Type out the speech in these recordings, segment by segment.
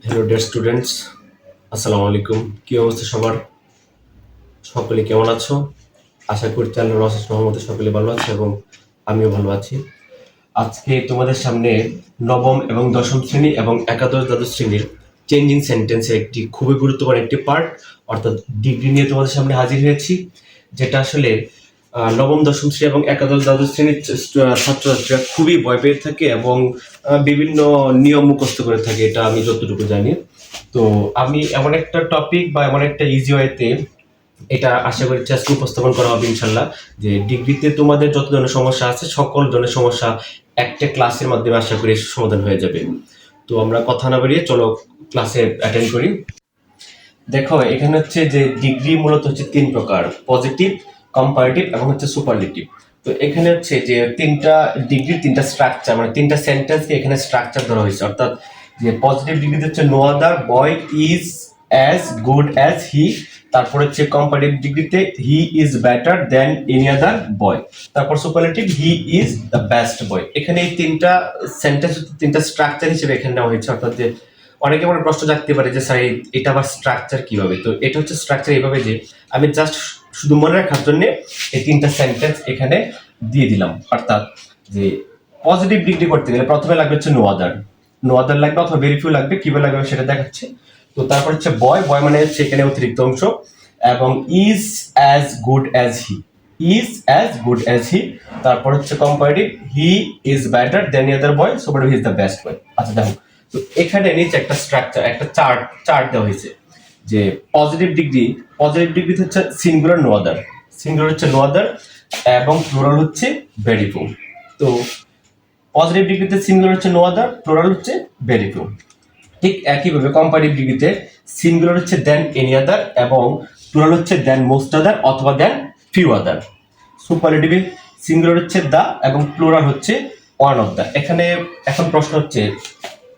Hello dear students, আসসালামু আলাইকুম। কি অবস্থা সবার? সকলে কেমন আছো? আশা করছি আল্লাহর অশেষ রহমতে সকলে ভালো আছে এবং আমিও ভালো আছি। আজকে তোমাদের সামনে নবম এবং দশম শ্রেণী এবং একাদশ দ্বাদশ শ্রেণীর চেঞ্জিং সেন্টেন্সের একটি খুবই গুরুত্বপূর্ণ একটি পার্ট অর্থাৎ ডিগ্রি নিয়ে তোমাদের সামনে হাজির হয়েছি, যেটা আসলে নবম দশম শ্রেণী এবং একাদশ দ্বাদশ শ্রেণীর ছাত্রছাত্রীরা খুবই ভয় পেয়ে থাকে এবং বিভিন্ন নিয়ম মুখস্থ করে থাকে, এটা আমি যতটুকু জানি। তো আমি এমন একটা টপিক বা এমন একটা ইজি ওয়েতে এটা আশা করি আজকে উপস্থাপন করা হবে ইনশাল্লাহ, যে ডিগ্রিতে তোমাদের যত ধরনের সমস্যা আছে সকল ধরনের সমস্যা একটা ক্লাসের মাধ্যমে আশা করি সমাধান হয়ে যাবে। তো আমরা কথা না বাড়িয়ে চলো ক্লাসে অ্যাটেন্ড করি। দেখো এখানে হচ্ছে যে ডিগ্রি মূলত হচ্ছে তিন প্রকার: পজিটিভ, কম্পারেটিভ এবং হচ্ছে সুপারলেটিভ। তো এখানে হচ্ছে যে তিনটা ডিগ্রির তিনটা স্ট্রাকচার, মানে তিনটা সেন্টেন্সকে এখানে স্ট্রাকচার ধরা হয়েছে। অর্থাৎ যে পজিটিভ ডিগ্রিতে হচ্ছে no other boy is as good as he. তারপর হচ্ছে কম্পারেটিভ ডিগ্রিতে he is better than any other boy. তারপর superlative he is the best boy. এখানে এই তিনটা সেন্টেন্স তিনটা স্ট্রাকচার হিসেবে এখানে নেওয়া হয়েছে। অর্থাৎ যে অনেকে মনে প্রশ্ন জাগতে পারে যে স্যার এটা আবার স্ট্রাকচার কিভাবে? তো এটা হচ্ছে স্ট্রাকচার এইভাবে যে আমি জাস্ট শুধু মনে রাখার জন্য এই তিনটা সেন্টেন্স এখানে দিয়ে দিলাম। অর্থাৎ যে পজিটিভ ডিগ্রি করতে গেলে প্রথমে লাগবে হচ্ছে নো আদার, নো আদার লাগবে অথবা ভেরি ফিউ লাগবে। কিভাবে লাগবে সেটা দেখাচ্ছে। তো তারপর হচ্ছে বয়, বয় মানে হচ্ছে এখানে অতিরিক্ত অংশ, এবং is as good as he, is as good as he. তারপর হচ্ছে comparative he is better then other boy, so he is the best বয়। আচ্ছা দেখো, তো এখানে নিচে একটা স্ট্রাকচার, একটা চার্ট চার্ট দেওয়া হয়েছে যে পজিটিভ ডিগ্রি হচ্ছে সিঙ্গুলার নো আদার, সিঙ্গুলার হচ্ছে নো আদার এবং প্লুরাল হচ্ছে ভেরি ফিউ। তো পজিটিভ ডিগ্রিতে সিঙ্গুলার হচ্ছে নো আদার, প্লুরাল হচ্ছে ভেরি ফিউ। ঠিক একইভাবে কম্পারেটিভ ডিগ্রিতে সিঙ্গুলার হচ্ছে দেন এনি আদার এবং প্লুরাল হচ্ছে দেন মোস্ট আদার অথবা দেন ফিউ আদার। সুপারলেটিভে সিঙ্গুলার হচ্ছে দা এবং প্লুরাল হচ্ছে ওয়ান অফ দা। এখানে এখন প্রশ্ন হচ্ছে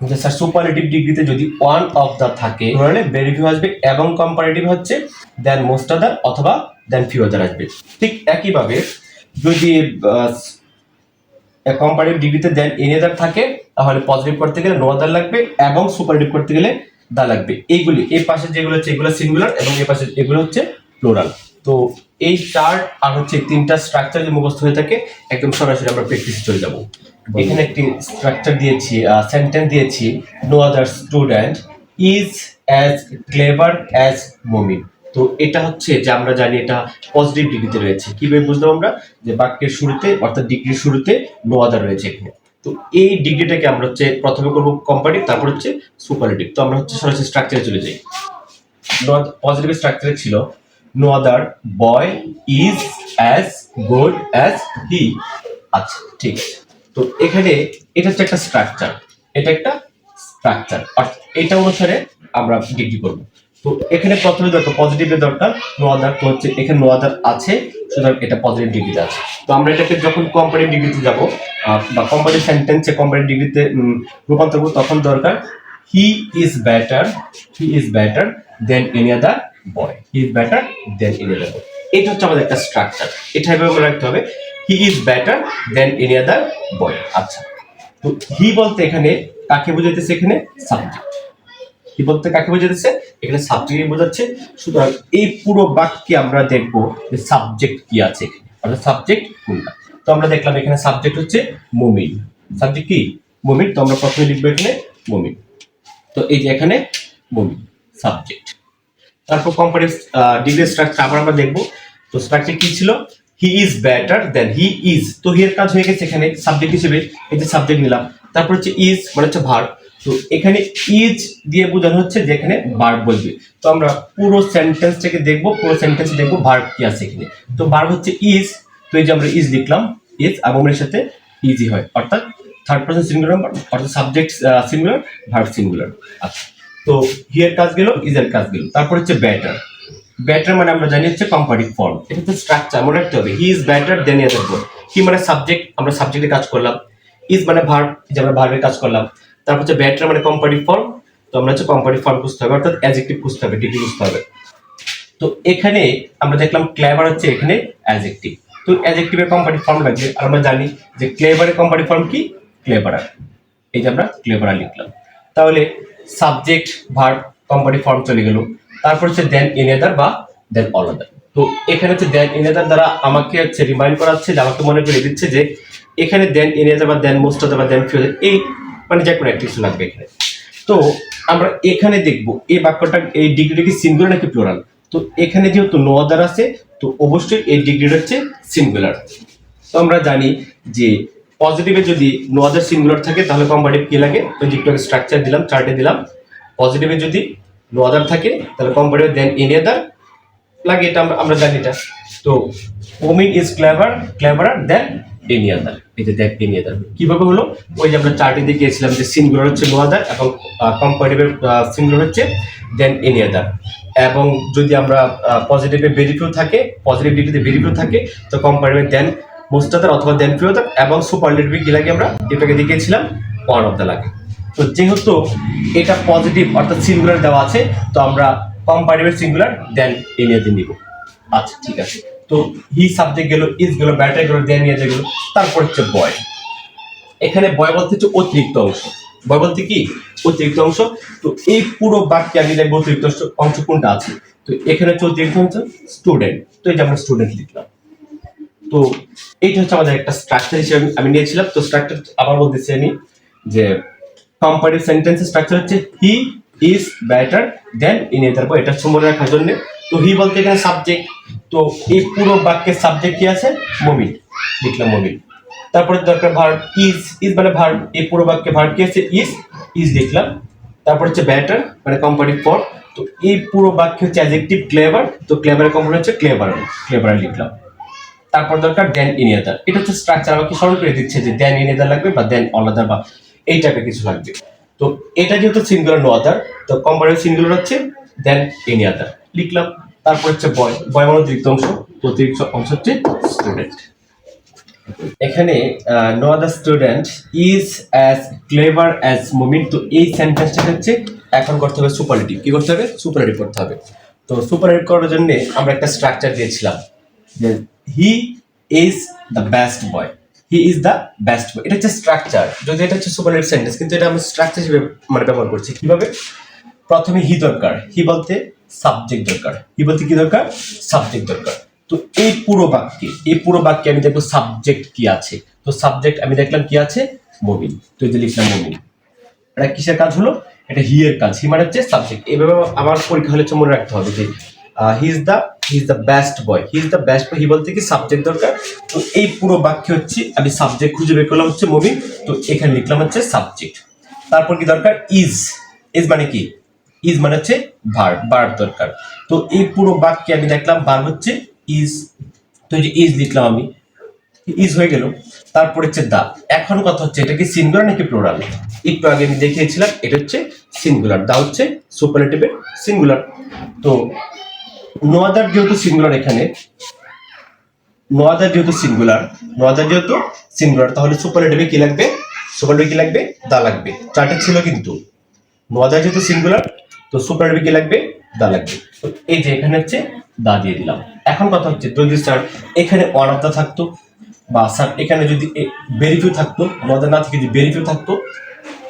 যে স্যার সুপারলেটিভ ডিগ্রিতে যদি ওয়ান অফ দা থাকে তাহলে ভেরি ফিউ আসবে এবং কম্পারেটিভ হচ্ছে দেন মোস্ট আদার অথবা দেন ফিউ আদার আসবে। ঠিক একইভাবে যদি কম্পারেটিভ ডিগ্রিতে দেন এনি আদার থাকে তাহলে পজিটিভ করতে গেলে নো আদার লাগবে এবং সুপারলেটিভ করতে গেলে দা লাগবে। এইগুলি এই পাশে যেগুলো হচ্ছে এগুলো সিঙ্গুলার এবং এই পাশে এগুলো হচ্ছে প্লুরাল। তো এই চার্ট আর হচ্ছে তিনটা স্ট্রাকচার যে মুখস্থ হয়ে থাকে একদম সরাসরি আমরা প্র্যাকটিসে চলে যাব। এখানে একটি স্ট্রাকচার দিয়েছি, সেন্টেন্স দিয়েছি, no other student is as clever as Momin. তো এটা হচ্ছে যে আমরা জানি এটা পজিটিভ ডিগ্রিতে রয়েছে। কিভাবে বুঝলাম আমরা? যে বাক্যের শুরুতে অর্থাৎ ডিগ্রির শুরুতে নো আদার রয়েছে এখানে। তো এই ডিগ্রিটাকে আমরা হচ্ছে প্রথমে করবো কম্পারেটিভ, তারপর হচ্ছে সুপারলেটিভ। তো আমরা হচ্ছে সরাসরি স্ট্রাকচারে চলে যাই। পজিটিভ স্ট্রাকচারে ছিল no other boy is as good as he. আচ্ছা ঠিক আছে। তো এখানে এটা হচ্ছে একটা স্ট্রাকচার, এটা একটা স্ট্রাকচার, অর্থাৎ এটা অনুসারে আমরা ডিগ্রি করব। তো এখানে প্রথমে দরকার পজিটিভের দরকার নো আদার। তো হচ্ছে এখানে নো আদার আছে, সুতরাং এটা পজিটিভ ডিগ্রিতে আছে। তো আমরা এটাকে যখন কম্পারেটিভ ডিগ্রিতে যাব বা কম্পারেটিভ সেন্টেন্সে কম্পারেটিভ ডিগ্রিতে রূপান্তর করব, তখন দরকার he is better, he is better than any other boy, he is better than any other boy. এটা হচ্ছে আমাদের একটা স্ট্রাকচার, এটা এভাবে মনে রাখতে হবে, he is better than any other boy. আচ্ছা, তো হি বলতে এখানে কাকে বোঝাইতেছে? এখানে সাবজেক্ট। হি বলতে কাকে বোঝাইতেছে? এখানে সাবজেক্ট বোঝাচ্ছে। সুতরাং এই পুরো বাক্যে আমরা দেখব যে সাবজেক্ট কি আছে এখানে, অর্থাৎ সাবজেক্ট কোনটা। তো আমরা দেখলাম এখানে সাবজেক্ট হচ্ছে মুমিন। সাবজেক্ট কি? মুমিন। তো আমরা প্রথমে লিখবো এখানে মুমিন। তো এই যে এখানে মুমিন সাবজেক্ট। তারপর কম্পারেটিভ ডিগ্রি স্ট্রাকচার আবার আমরা দেখবো। তো স্ট্রাকচার কি ছিল? হি is better then he is. তো হি এর কাজ হয়ে গেছে এখানে সাবজেক্ট হিসেবে, এই যে সাবজেক্ট নিলাম। তারপর হচ্ছে ইজ মানে হচ্ছে ভার্ব। তো এখানে ইজ দিয়ে বোঝানো হচ্ছে যে এখানে ভার্ব বলবে। তো আমরা পুরো সেন্টেন্সটাকে দেখবো, পুরো সেন্টেন্স দেখবো ভার্ব কি আছে এখানে। তো ভার্ব হচ্ছে ইজ। তো এই যে আমরা ইজ লিখলাম, ইজ আগমনের সাথে ইজি হয়, অর্থাৎ থার্ড পারসন সিঙ্গুলার, অর্থাৎ সাবজেক্ট সিঙ্গুলার, ভার্ব সিঙ্গুলার। আচ্ছা, তো হিয়ার কাজ গেল, ইজের কাজ গেল। তারপর হচ্ছে বেটার। বেটার মানে আমরা জানি হচ্ছে কম্পারেটিভ ফর্ম। এটা হচ্ছে স্ট্রাকচার, মনে রাখতে হবে। He is better then other boy. হি মানে সাবজেক্ট, আমরা সাবজেক্টে কাজ করলাম। ইজ মানে ভার্ব, যে আমরা ভার্বের কাজ করলাম। তারপর হচ্ছে বেটার মানে কম্পারেটিভ ফর্ম। তো আমরা হচ্ছে কম্পারেটিভ ফর্ম বুঝতে হবে, অর্থাৎ অ্যাডজেক্টিভ বুঝতে হবে, ডিগ্রি বুঝতে হবে। তো এখানে আমরা দেখলাম ক্লেভার হচ্ছে এখানে অ্যাডজেক্টিভ। তো অ্যাডজেক্টিভের কম্পারেটিভ ফর্ম লাগবে, আর আমরা জানি যে ক্লেভারের কম্পারেটিভ ফর্ম কি? ক্লেভারার। এই যে আমরা ক্লেভারার লিখলাম। তাহলে সাবজেক্ট ভার্ব কম্পারেটিভ ফর্ম চলে গেল। তারপর হচ্ছে দেন এনি আদার বা দেন অল আদার। তো এখানে হচ্ছে দেন এনি আদার দ্বারা আমাকে হচ্ছে রিমাইন্ড করাচ্ছে যে আমাকে মনে করে দিচ্ছে যে এখানে দেন এনি আদার বা দেন মোস্ট আদার বা দেন ফিউ এই মানে যে কোনো একটা কিছু লাগবে এখানে। তো আমরা এখানে দেখবো এই বাক্যটা এই ডিগ্রিটা কি সিঙ্গুলার নাকি প্লুরাল। তো এখানে যেহেতু নো আদার আছে তো অবশ্যই এই ডিগ্রিটা হচ্ছে সিঙ্গুলার। তো আমরা জানি যে পজিটিভে যদি নো আদার সিঙ্গুলার থাকে তাহলে কম্পারেটিভ কি লাগে, তো একটু স্ট্রাকচার দিলাম, চার্টে দিলাম। পজিটিভে যদি নো আদার থাকে তাহলে কম্পারেটিভ দেন এনি আদার লাগে, এটা আমরা জানি এটা। তো woman is cleverer than any other, এই যে দেন এনি আদার কিভাবে হলো, ওই যে আমরা চার্টে দেখিয়েছিলাম যে সিঙ্গুলার হচ্ছে নো আদার এবং কম্পারেটিভের সিঙ্গুলার হচ্ছে দেন এনি আদার। এবং যদি আমরা পজিটিভে ভেরি ফিউ থাকে, পজিটিভ ডিগ্রিতে ভেরি ফিউ থাকে তো কম্পারেটিভ দেন মোস্ট আদার অথবা দেন ফিউ আদার, এবং সুপারলেটিভে কি লাগে আমরা এটাকে দেখিয়েছিলাম ওয়ান অফ দ্য লাগে। তো যেহেতু এটা পজিটিভ অর্থাৎ সিঙ্গুলার দেওয়া আছে তো আমরা কম্পারেটিভ সিঙ্গুলার দেন এনি আদার নিব। আচ্ছা ঠিক আছে, তো হি সাবজেক্ট গেল, ইজ গেল, ব্যাটার গেল, দেন এনি আদার গেল। তারপর হচ্ছে বয়। এখানে বয় বলতে হচ্ছে অতিরিক্ত অংশ। বয় বলতে কি অতিরিক্ত অংশ। তো এই পুরো বাক্যে আমি দেখবো অতিরিক্ত অংশ কোনটা আছে। তো এখানে হচ্ছে অতিরিক্ত অংশ স্টুডেন্ট, তো এই যে আমরা স্টুডেন্ট লিখলাম। তো এইটা হচ্ছে আমাদের একটা স্ট্রাকচার হিসেবে আমি নিয়েছিলাম। তো স্ট্রাকচার আবার বলতেছি আমি যে কম্পারেটিভ সেন্টেন্সের স্ট্রাকচার হচ্ছে হি ইজ বেটার দেন ইনি আদার। এটা মনে রাখার জন্য তো হি বলতে এখানে সাবজেক্ট, তো এই পুরো বাক্যের সাবজেক্ট কি আছে মমিন, লিখলাম মমিন। তারপরে দরকার ভার্ব ইজ মানে ভার্ব, এই পুরো বাক্যে ভার্ব কি আছে ইজ লিখলাম। তারপর হচ্ছে বেটার মানে কম্পারেটিভ ফর্ম, তো এই পুরো বাক্য হচ্ছে অ্যাডজেক্টিভ ক্লেভার, তো ক্লেভারের কম্পারেটিভ হচ্ছে ক্লেভার লিখলাম। তারপর দরকার দেন এনি আদার, এটা হচ্ছে স্ট্রাকচার আমাকে স্মরণ করে দিচ্ছে যে দেন এনি আদার লাগবে বা দেন অল আদার বা এই টাইপের কিছু লাগবে। তো এটা যেহেতু সিঙ্গুলার নো আদার তো কম্পারেটিভ সিঙ্গুলার হচ্ছে দেন এনি আদার লিখলাম। তারপর হচ্ছে বয় মানে অতিরিক্ত অংশ, অতিরিক্ত অংশ হচ্ছে স্টুডেন্ট। এখানে no other student is as clever as Mumin, তো এই সেন্টেন্সটা হচ্ছে এখন করতে হবে সুপারলেটিভ। কি করতে হবে? সুপারলেটিভ করতে হবে। তো সুপারলেটিভ করার জন্য আমরা একটা স্ট্রাকচার দিয়েছিলাম যে he is the best boy, he is the best বয়। এটা হচ্ছে স্ট্রাকচার, যদি এটা হচ্ছে সুপারলেটিভ সেন্টেন্স কিন্তু এটা আমরা স্ট্রাকচার হিসেবে মানে ব্যবহার করছি। কিভাবে? প্রথমে হি দরকার, হি বলতে সাবজেক্ট দরকার, হি বলতে কি দরকার? সাবজেক্ট দরকার। তো এই পুরো বাক্যে আমি দেখবো সাবজেক্ট কি আছে, তো সাবজেক্ট আমি দেখলাম কি আছে মুমিন, তো এই যে লিখলাম মুমিন। এটা কিসের কাজ হলো? এটা হি এর কাজ, হি মানে হচ্ছে সাবজেক্ট। এইভাবে আমার পরীক্ষা হলে মনে রাখতে হবে যে he is the best boy, he is the best boy, he বলতে কি সাবজেক্ট দরকার। তো এই পুরো বাক্যে হচ্ছে আমি সাবজেক্ট খুঁজে বের করলাম হচ্ছে মুমিন, তো এখানে লিখলাম হচ্ছে সাবজেক্ট। তারপর কি দরকার? ইজ মানে কি? ইজ মানে হচ্ছে ভার্ব দরকার। তো এই পুরো বাক্যে আমি দেখলাম ভার্ব হচ্ছে ইজ, তো এই যে ইজ লিখলাম আমি, ইজ হয়ে গেল। তারপর হচ্ছে দা। এখন কথা হচ্ছে এটা কি সিঙ্গুলার নাকি প্লুরাল? একটু আগে আমি দেখিয়েছিলাম এটা হচ্ছে সিঙ্গুলার, দা হচ্ছে সুপারলেটিভের সিঙ্গুলার। তো নো আদার যেহেতু সিঙ্গুলার, এখানে নো আদার যেহেতু সিঙ্গুলার তাহলে সুপারলেটিভে কি লাগবে? সুপারলেটিভে কি লাগবে? দা লাগবে। চারটে ছিল কিন্তু নো আদার যেহেতু সিঙ্গুলার তো সুপারলেটিভে কি লাগবে? দা লাগবে। তো এই যে এখানে হচ্ছে দা দিয়ে দিলাম। এখন কথা হচ্ছে যদি স্যার এখানে ওয়ান অফ দা থাকতো বা স্যার এখানে যদি ভেরি ফিউ থাকতো, আমাদের না থেকে যদি ভেরি ফিউ থাকতো,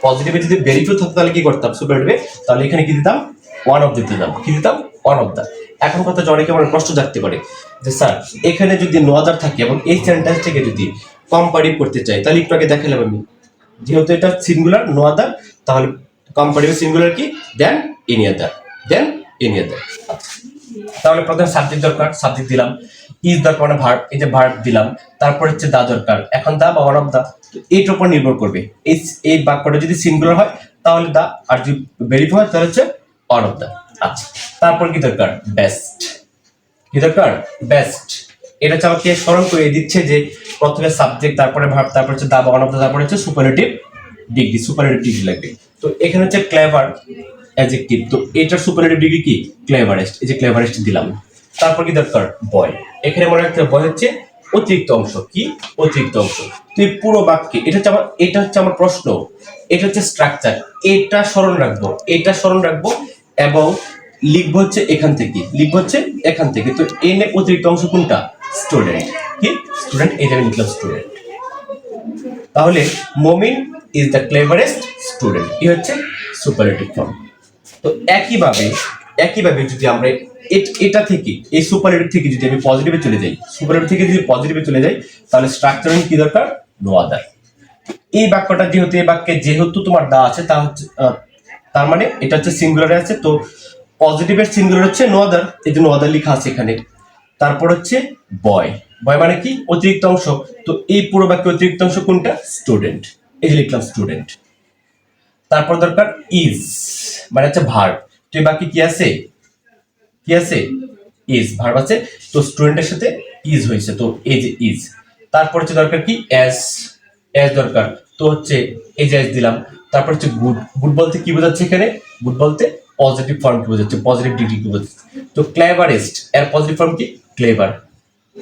পজিটিভে যদি ভেরি ফিউ থাকতো তাহলে কি করতাম সুপারলেটিভে? তাহলে এখানে কি দিতাম? ওয়ান অফ দিতাম। কি দিতাম? One of the. এখন কথা হচ্ছে অনেকে আমার প্রশ্ন জাগতে পারে যে স্যার এখানে যদি নো আদার থাকে এবং এই সেন্টেন্সটাকে যদি কম্পারেটিভ করতে চাই তাহলে একটু আগে দেখালাম আমি, যেহেতু এটা সিঙ্গুলার নো আদার তাহলে কম্পারেটিভ সিঙ্গুলার কি? দেন এনি আদার, তাহলে প্রথমে সাবজেক্ট দরকার, সাবজেক্ট দিলাম। ইজ দরকার মানে ভার্ব, এই যে ভার্ব দিলাম। তারপর হচ্ছে দা দরকার, এখন দা বা ওয়ান অফ দা, এইটার উপর নির্ভর করবে। এই বাক্যটা যদি সিঙ্গুলার হয় তাহলে দা, আর যদি ভেরিফাই হয় তাহলে হচ্ছে ওয়ান অফ দা। আচ্ছা, তারপর কি দরকার? বেস্ট। কি দরকার? বেস্ট। এটা হচ্ছে আমাকে স্মরণ করে দিচ্ছে যে প্রথমে সাবজেক্ট, তারপরে ভার্ব, তারপর হচ্ছে দা বা ওয়ান অফ দা, তারপরে হচ্ছে সুপারলেটিভ ডিগ্রি লাগবে। তো এখানে হচ্ছে ক্লেভার অ্যাডজেক্টিভ, তো এটার সুপারলেটিভ ডিগ্রি কি? ক্লেভারেস্ট, এই যে ক্লেভারেস্ট দিলাম। তারপর কি দরকার? বয়। এখানে মনে রাখতে হবে বয় হচ্ছে অতিরিক্ত অংশ। কি? অতিরিক্ত অংশ। তো এই পুরো বাক্যে এটা হচ্ছে আমার প্রশ্ন, এটা হচ্ছে স্ট্রাকচার, এটা স্মরণ রাখবো এবং লিখবো হচ্ছে এখান থেকে। তো এনে অতিরিক্ত অংশ কোনটা? স্টুডেন্ট। কি? স্টুডেন্ট, এই জায়গায় লিখলাম স্টুডেন্ট। তাহলে মমিন ইজ দ্য ক্লেভারেস্ট স্টুডেন্ট, কি হচ্ছে? Superlative form. তো একইভাবে যদি আমরা এটা থেকে এই সুপারলেটিভ থেকে যদি আমি পজিটিভে চলে যাই, সুপারলেটিভ থেকে যদি পজিটিভে চলে যাই, তাহলে স্ট্রাকচারিং কি দরকার? No other. এই বাক্যটা যেহেতু এই বাক্যে যেহেতু তোমার দা আছে, তা হচ্ছে তার মানে এটা হচ্ছে সিঙ্গুলারে আছে, তো পজিটিভের সিঙ্গুলার হচ্ছে নো আদার, এই যে নো আদার লেখা আছে এখানে। তারপর হচ্ছে বয়, বয় মানে কি? অতিরিক্ত অংশ। তো এই পুরো বাক্যে অতিরিক্ত অংশ কোনটা? স্টুডেন্ট, এই যে লিখলাম স্টুডেন্ট। তারপর দরকার ইজ, মানে হচ্ছে ভার্ব। তো এই বাক্যে কি আছে? কি আছে? ইজ, ভার্ব আছে। তো স্টুডেন্টের সাথে ইজ হয়েছে, তো এই যে ইজ। তারপর হচ্ছে দরকার কি? অ্যাজ, অ্যাজ দরকার, তো হচ্ছে এই যে অ্যাজ দিলাম। তারপর হচ্ছে গুড, গুড বলতে কি বোঝাচ্ছে এখানে? গুড বলতে পজিটিভ ফর্ম কি বোঝাচ্ছে? পজিটিভ ডিগ্রি কি বোঝাচ্ছে? তো ক্লেভারেস্ট, এর পজিটিভ ফর্ম কি? ক্লেভার,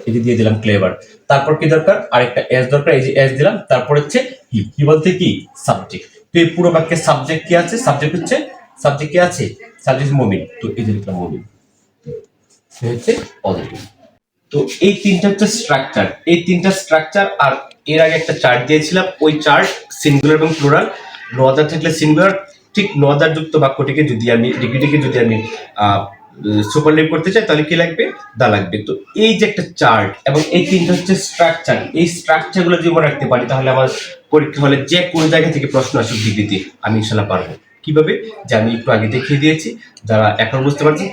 এই যে দিয়ে দিলাম ক্লেভার। তারপর কি দরকার? আরেকটা এস দরকার, এই যে এস দিলাম। তারপর হচ্ছে হি, কি বলতে কি? সাবজেক্ট। তো এই পুরো বাক্যে সাবজেক্ট কি আছে? সাবজেক্ট হচ্ছে, সাবজেক্ট কি আছে? সাবজেক্ট মুমিন, তো এই যে লিখলাম মুমিন, হচ্ছে পজিটিভ। তো এই তিনটা হচ্ছে স্ট্রাকচার, এই তিনটা স্ট্রাকচার। আর এর আগে একটা চার্ট দিয়েছিলাম, ওই চার্ট সিঙ্গুলার এবং প্লুরাল, নো আদার থাকলে সিঙ্গুলার, ঠিক নো আদার যুক্ত বাক্যটিকে যদি আমি ডিগ্রিটিকে যদি আমি সুপারলেটিভ করতে চাই, তাহলে কি লাগবে? দা লাগবে। তো এই যে একটা চার্ট এবং এই তিনটা হচ্ছে স্ট্রাকচার, এই স্ট্রাকচারগুলো যদি মনে রাখতে পারি, তাহলে আমার পরীক্ষা হলে যে কোনো জায়গা থেকে প্রশ্ন আসুক ডিগ্রিতে, আমি ইনশাল্লাহ পারবো। কিভাবে? যে আমি একটু আগে দেখিয়ে দিয়েছি, যারা এখন বুঝতে পারছি,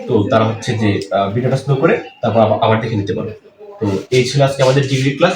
তো তারা হচ্ছে যে ভিডিওটা স্লো করে তারপর আবার দেখে নিতে পারো। তো এই ছিল আজকে আমাদের ডিগ্রি ক্লাস।